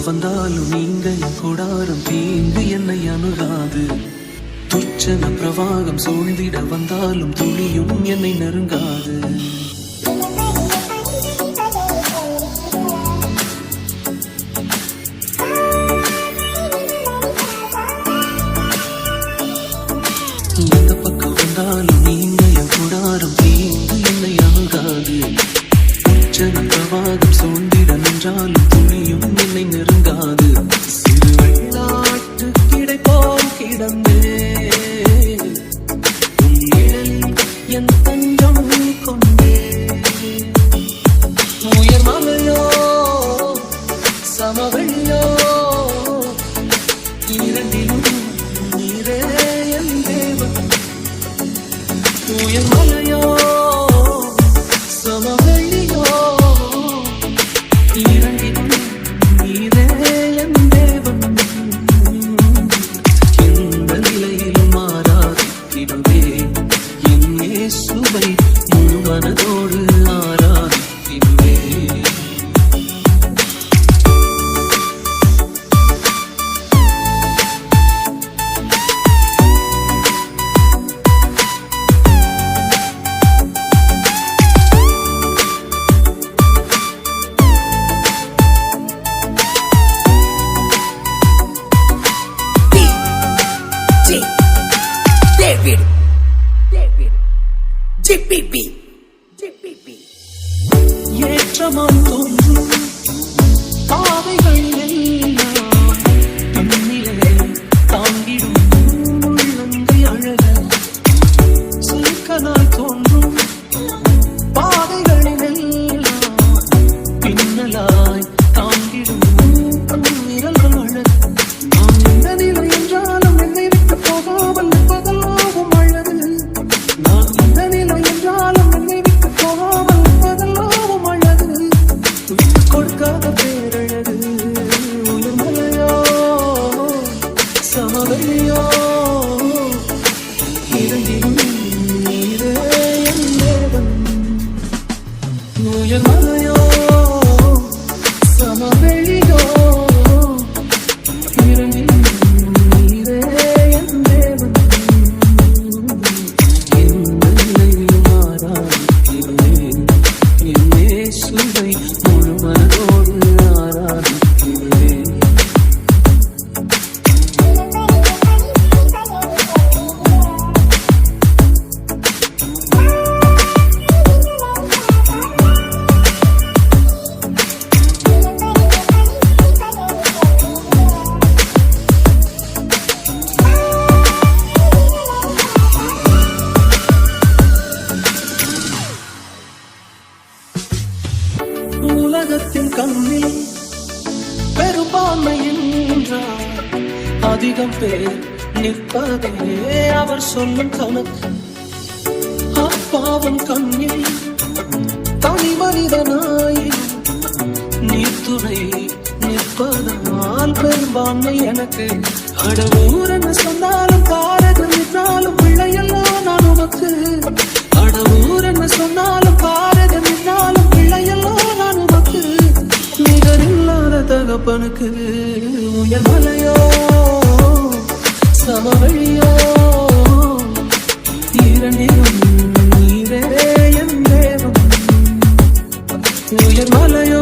வந்தாலும் நீங்க என் கூடாரம் தீங்கு என்னை அணுகாது. துச்சன பிரவாகம் சூழ்ந்திட வந்தாலும் துளியும் என்னை நெருங்காது. எந்த பக்கம் வந்தாலும் நீங்க என் கூடாரம் தீங்கு என்னை அணுகாது. துச்சன பிரவாகம் சூழ்ந்திட நின்றாலும் துளியும் என்னை நெருங்காது. சிறு வெள்ளாட்டு கிடை போல் கிடந்தே என் தஞ்சம் கொண்டே. உயர் மலையோ சமவெளியோ இரண்டிலும் நீரே என் தேவன். உயர் மலையோ சமவெளியோ இரண்டிலும் நீரே என் தேவன். எந்த நிலையிலும் ஆராதித்திடுவேன் என் இயேசுவை முழு மனதோடு ஆராதித்திடுவேன். ஏற்றமாய் தோன்றும் பாதைகள் எல்லாம் பின்னிலே தாங்கிடும் உள்ளங்கை அழக. சிக்கனாய் தோன்றும் பாதைகளில் எல்லாம் பின்னலாய் தாங்கிடும் விரல்கள் அழக. நான் எந்த நிலை என்றாலும் என்னை விட்டு போகாமல் நிற்பதெல்லாம் அழகு. நான் எந்த நிலை என்றாலும் என்னை விட்டு போகாமல் நிற்பதெல்லாம் அழகு. விட்டு கொடுக்காத பேரழகு. உயர் மலையோ சமவெளியோ இரண்டிலும் நீரே என் தேவன். உயர் மலையோ சமவெளியோ இரண்டிலும் நீரே என் தேவன். எந்த நிலையிலும் ஆராதிக்கிறேன் என் இயேசுவை முழு மனதோடு ஆராதிக்கிறேன். உலகத்தின் கண்ணில் பெரும்பான்மை என்றார் அதிகம் பேர் நிற்பதே அவர் சொல்லும் கணக்கு. அப்பாவன் கண்ணில் தனி மனிதனாய் நீத்துணை நிற்பதால் பெரும்பான்மை எனக்கு. அடவூர் என்ன சொன்னாலும் பாரதம் நின்றாலும் பிள்ளையெல்லாம் நான் உமக்கு. அடவூர் என்ன சொன்னாலும் பாரதம் நின்றாலும் பிள்ளையெல்லாம் நான் உமக்கு. நிகரில்லாத தகப்பனுக்கு. உயர் மலையோ சமவெளியோ இரண்டிலும் நீரே என் தேவன். உயர் மலையோ